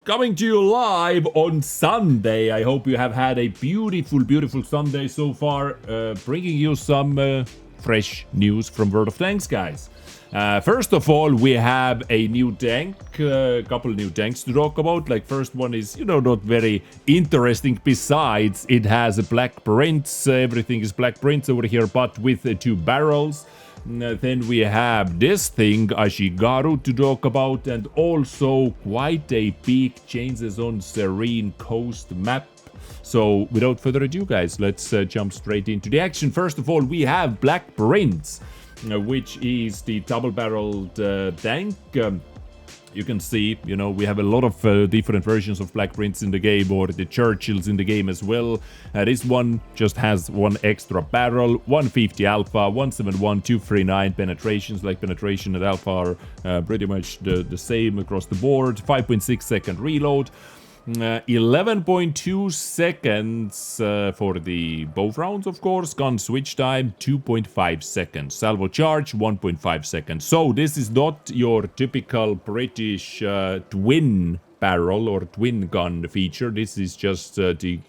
Coming to you live on Sunday. I hope you have had a beautiful, beautiful Sunday so far. Bringing you some fresh news from World of Tanks, guys. First of all, we have a new tank, a couple new tanks to talk about. Like, first one is, not very interesting. Besides, it has a black prints. Everything is black prints over here, but with 2 barrels. Then we have this thing, Ashigaru, to talk about, and also quite a big changes on Serene Coast Map. So, without further ado, guys, let's jump straight into the action. First of all, we have Black Prince, which is the double-barreled tank. You can see, we have a lot of different versions of Black Prince in the game, or the Churchills in the game as well. This one just has 1 extra barrel, 150 alpha, 171, 239 penetrations. Like, penetration and alpha are pretty much the same across the board. 5.6 second reload. 11.2 seconds for the both rounds, of course. Gun switch time 2.5 seconds. Salvo charge 1.5 seconds. So this is not your typical British twin barrel or twin gun feature. This is just the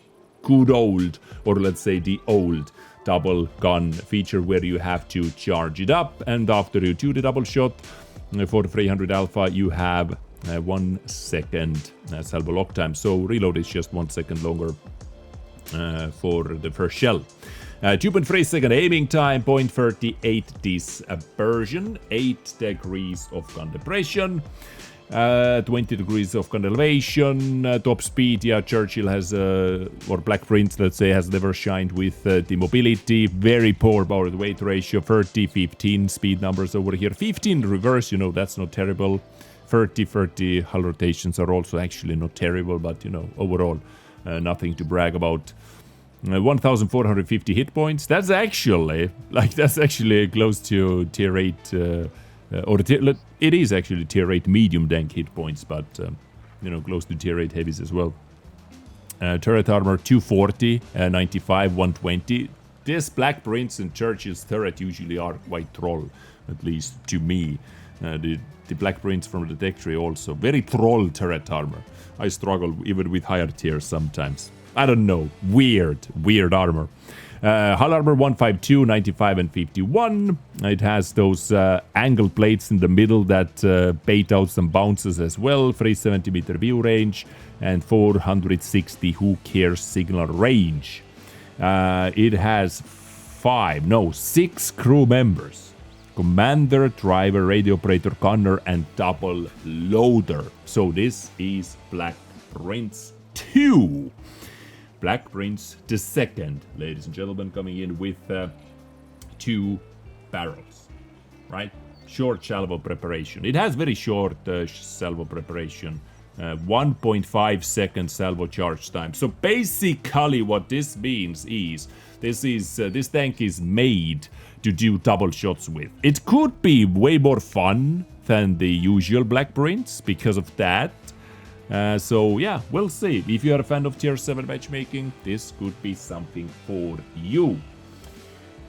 good old, or let's say the old double gun feature, where you have to charge it up, and after you do the double shot for the 300 alpha, you have 1 second salvo lock time. So reload is just 1 second longer for the first shell. 2.3 second aiming time, 0.38 dispersion, 8 degrees of gun depression, 20 degrees of gun elevation, top speed. Yeah, Churchill has, or Black Prince, let's say, has never shined with the mobility. Very poor power to weight ratio, 30, 15 speed numbers over here. 15 reverse, that's not terrible. 30 hull rotations are also actually not terrible, but overall nothing to brag about. 1,450 hit points. That's actually close to tier 8, it is actually tier 8 medium tank hit points, but close to tier 8 heavies as well. Turret armor 240, 95, 120. This Black Prince and Churchill's turret usually are quite troll, at least to me. The Black Prince from the deck tree also. Very troll turret armor. I struggle even with higher tiers sometimes. I don't know. Weird armor. Hull armor 152, 95 and 51. It has those angle plates in the middle that bait out some bounces as well. 370 meter view range and 460 who cares signal range. It has 6 crew members. Commander, driver, radio operator, gunner, and double loader. So this is Black Prince 2. Black Prince the second, ladies and gentlemen, coming in with 2 barrels, right? Short salvo preparation. It has very short salvo preparation. 1.5 second salvo charge time. So basically what this means is this tank is made to do double shots with. It could be way more fun than the usual Black Prince because of that. So yeah, we'll see. If you are a fan of tier 7 matchmaking, this could be something for you.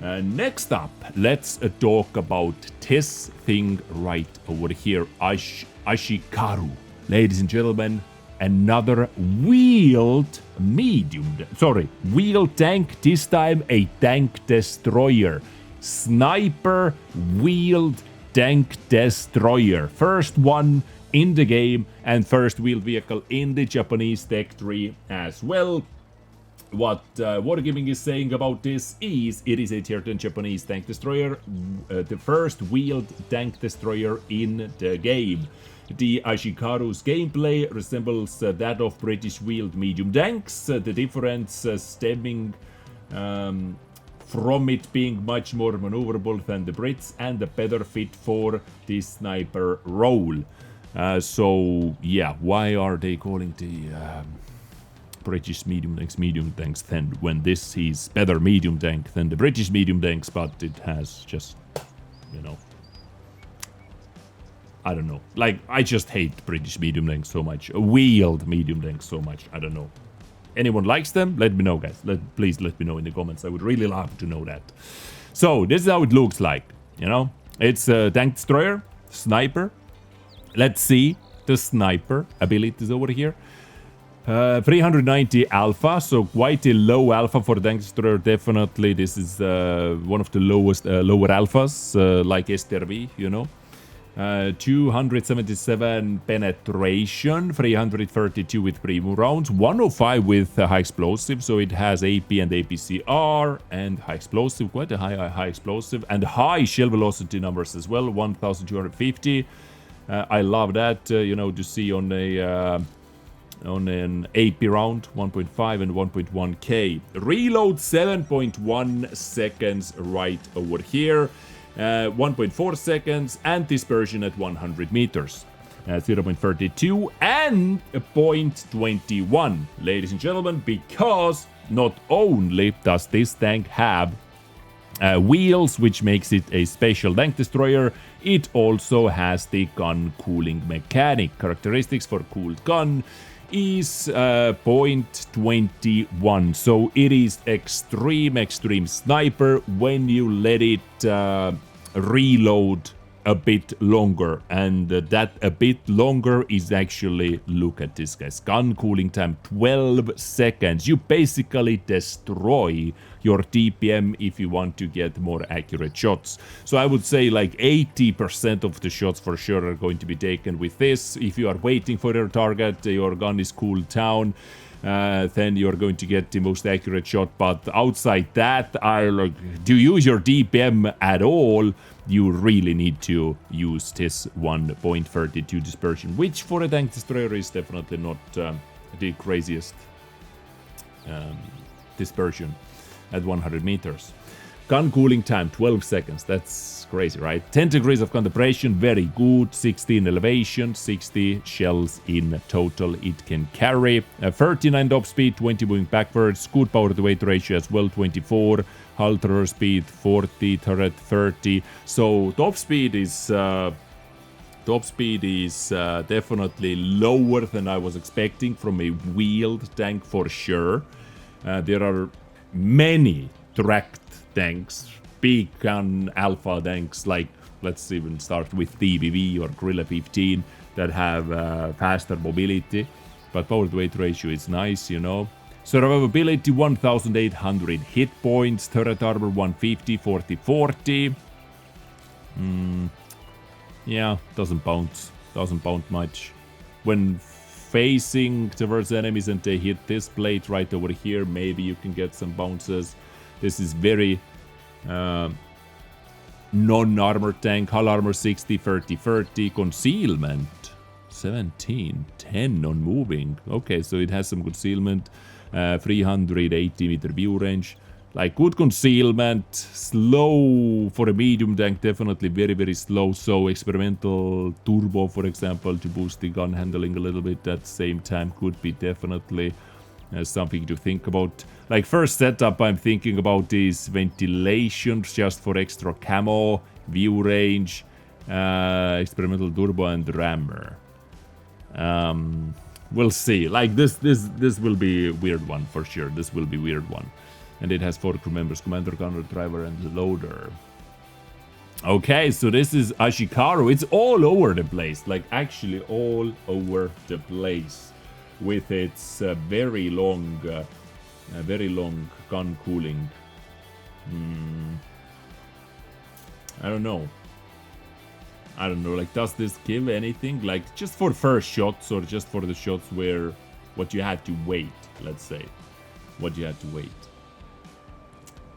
Next up, let's talk about this thing right over here, Ashigaru. Ladies and gentlemen, another wheeled tank, this time a tank destroyer. Sniper wheeled tank destroyer. First one in the game and first wheeled vehicle in the Japanese tech tree as well. What Wargaming is saying about this is it is a tier 10 Japanese tank destroyer, the first wheeled tank destroyer in the game. The Ashigaru's gameplay resembles that of British wheeled medium tanks, the difference stemming from it being much more maneuverable than the Brits and a better fit for the sniper role. So yeah, why are they calling the British medium tanks then, when this is better medium tank than the British medium tanks, but it has just, I don't know. Like, I just hate British medium tanks so much. Wheeled medium tanks so much. I don't know. Anyone likes them? Let me know, guys. Please let me know in the comments. I would really love to know that. So, this is how it looks like. It's a tank destroyer, sniper. Let's see the sniper abilities over here. 390 alpha, so quite a low alpha for the tank destroyer. Definitely, this is one of the lowest lower alphas, like STRV, you know. 277 penetration, 332 with premium rounds, 105 with high explosive, so it has AP and APCR and high explosive, quite a high explosive, and high shell velocity numbers as well, 1250. I love that, you know, to see on a on an AP round, 1.5 and 1.1k. Reload 7.1 seconds right over here. 1.4 seconds and dispersion at 100 meters. 0.32 and 0.21, ladies and gentlemen, because not only does this tank have wheels, which makes it a special tank destroyer, it also has the gun cooling mechanic. Characteristics for cooled gun is 0.21, so it is extreme sniper when you let it reload a bit longer, and that a bit longer is actually, look at this guys, gun cooling time 12 seconds. You basically destroy your TPM if you want to get more accurate shots. So I would say like 80% of the shots for sure are going to be taken with this. If you are waiting for your target, your gun is cooled down, then you're going to get the most accurate shot. But outside that, to use your DPM at all, you really need to use this 1.32 dispersion, which for a tank destroyer is definitely not the craziest dispersion at 100 meters. Gun cooling time 12 seconds, that's crazy, right? 10 degrees of concentration, very good. 16 elevation, 60 shells in total it can carry. 39 top speed, 20 moving backwards, good power to weight ratio as well, 24. Hull turret speed 40, turret 30. So top speed is definitely lower than I was expecting from a wheeled tank for sure. There are many tracked tanks, big gun alpha tanks, like let's even start with TBV or Gorilla 15, that have faster mobility, but power to weight ratio is nice, you know. Survivability 1800 hit points, turret armor 150, 40. Yeah, doesn't bounce much. When facing towards enemies and they hit this plate right over here, maybe you can get some bounces. This is very non-armor tank. Hull armor 60, 30, concealment 17, 10 on moving. Okay, so it has some concealment. 380 meter view range, like good concealment, slow for a medium tank, definitely very slow. So experimental turbo, for example, to boost the gun handling a little bit at the same time could be definitely something to think about. Like first setup, I'm thinking about is ventilation just for extra camo, view range, experimental turbo and rammer. We'll see. Like this will be a weird one for sure. This will be a weird one. And it has 4 crew members, commander, gunner, driver, and loader. Okay, so this is Ashigaru. It's all over the place. Like actually all over the place. With its very long gun cooling. I don't know, like does this give anything? Like just for first shots or just for the shots where what you had to wait, let's say. What you had to wait.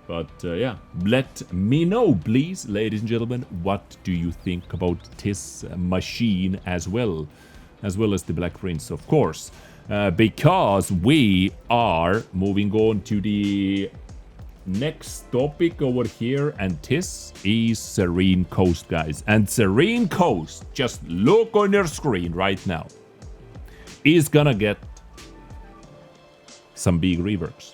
But yeah, let me know, please, ladies and gentlemen, what do you think about this machine as well as the Black Prince, of course. Because we are moving on to the next topic over here, and this is Serene Coast, guys. And Serene Coast, just look on your screen right now, is gonna get some big reworks.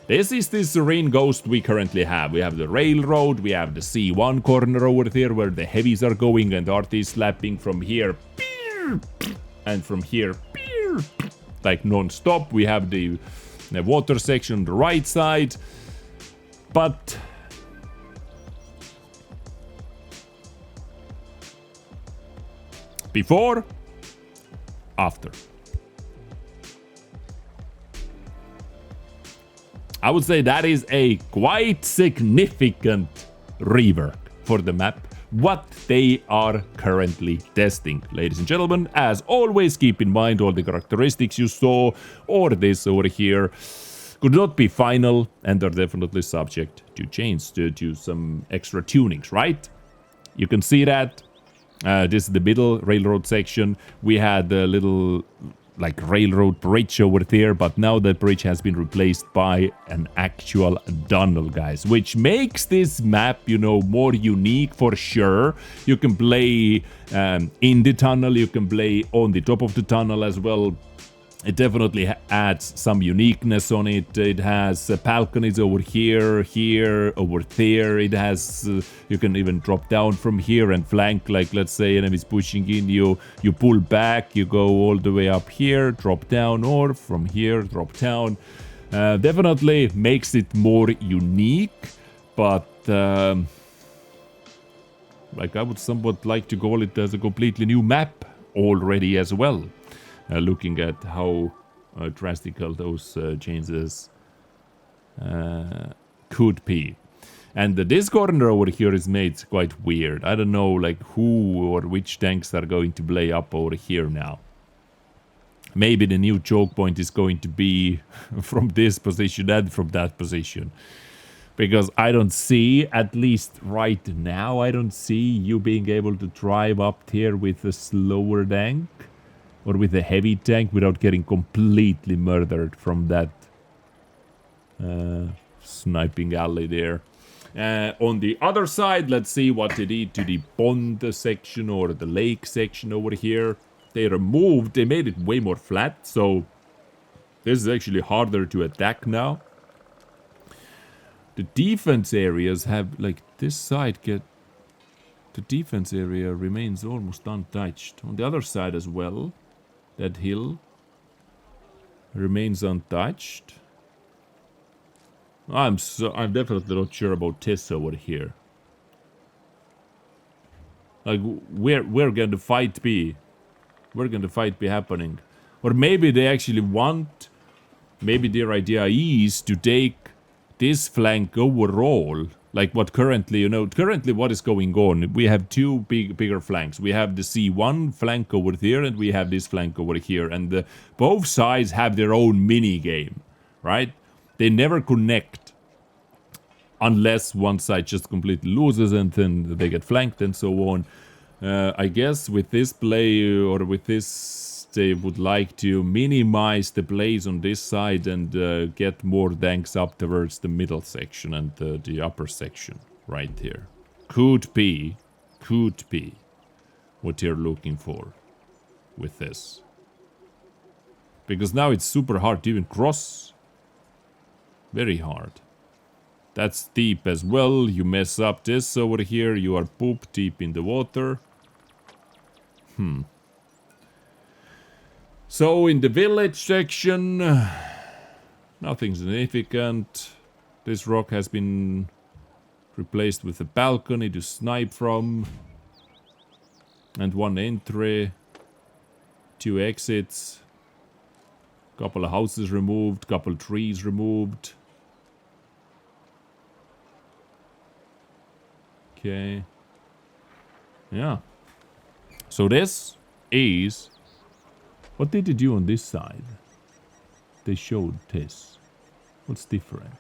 This is the Serene Coast we currently have. We have the railroad, we have the C1 corner over there where the heavies are going, and RT is slapping from here, and from here, like non-stop. We have the water section on the right side. But before after. I would say that is a quite significant rework for the map, what they are currently testing. Ladies and gentlemen, as always, keep in mind all the characteristics you saw, or this over here, could not be final, and are definitely subject to change to some extra tunings, right? You can see that. This is the middle railroad section. We had a little like railroad bridge over there, but now that bridge has been replaced by an actual tunnel, guys, which makes this map, you know, more unique for sure. You can play in the tunnel, you can play on the top of the tunnel as well. It definitely adds some uniqueness on it. It has balconies over here, over there. It has, you can even drop down from here and flank, like let's say enemies pushing in, you pull back, you go all the way up here, drop down, or from here, drop down. Definitely makes it more unique, but like I would somewhat like to call it as a completely new map already as well. Looking at how drastical those changes could be. And this corner over here is made quite weird. I don't know like who or which tanks are going to play up over here now. Maybe the new choke point is going to be from this position and from that position. Because I don't see, at least right now, I don't see you being able to drive up here with a slower tank. Or with a heavy tank without getting completely murdered from that sniping alley there. On the other side, let's see what they did to the pond section or the lake section over here. They made it way more flat, so this is actually harder to attack now. The defense areas have, like, this side the defense area remains almost untouched. On the other side as well. That hill remains untouched. I'm definitely not sure about this over here. Like, where can the fight be? Where can the fight be happening? Or maybe they actually want, maybe their idea is to take this flank overall. Like what currently, currently what is going on, we have two bigger flanks. We have the C1 flank over there, and we have this flank over here. And both sides have their own mini game, right? They never connect unless one side just completely loses and then they get flanked and so on. I guess with this play, or with this, they would like to minimize the plays on this side and get more tanks up towards the middle section and the upper section right here. Could be what they're looking for with this. Because now it's super hard to even cross. Very hard. That's deep as well. You mess up this over here, you are poop deep in the water. So in the village section, nothing significant. This rock has been replaced with a balcony to snipe from. And one entry. 2 exits. Couple of houses removed, couple trees removed. Okay. Yeah. So this is... What did they do on this side? They showed this. What's different?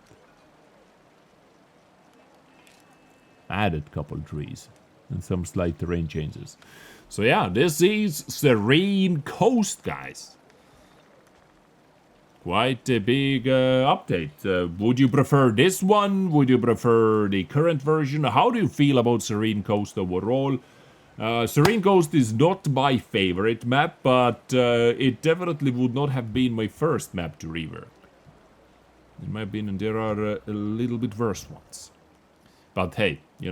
Added couple trees and some slight terrain changes. So yeah, this is Serene Coast, guys. Quite a big update. Would you prefer this one? Would you prefer the current version? How do you feel about Serene Coast overall? Serene Coast is not my favorite map, but it definitely would not have been my first map to rework. In my opinion, there are a little bit worse ones. But hey, they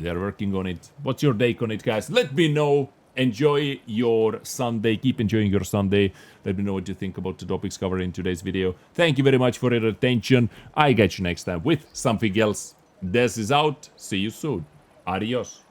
are working on it. What's your take on it, guys? Let me know. Enjoy your Sunday. Keep enjoying your Sunday. Let me know what you think about the topics covered in today's video. Thank you very much for your attention. I catch you next time with something else. This is out. See you soon. Adios.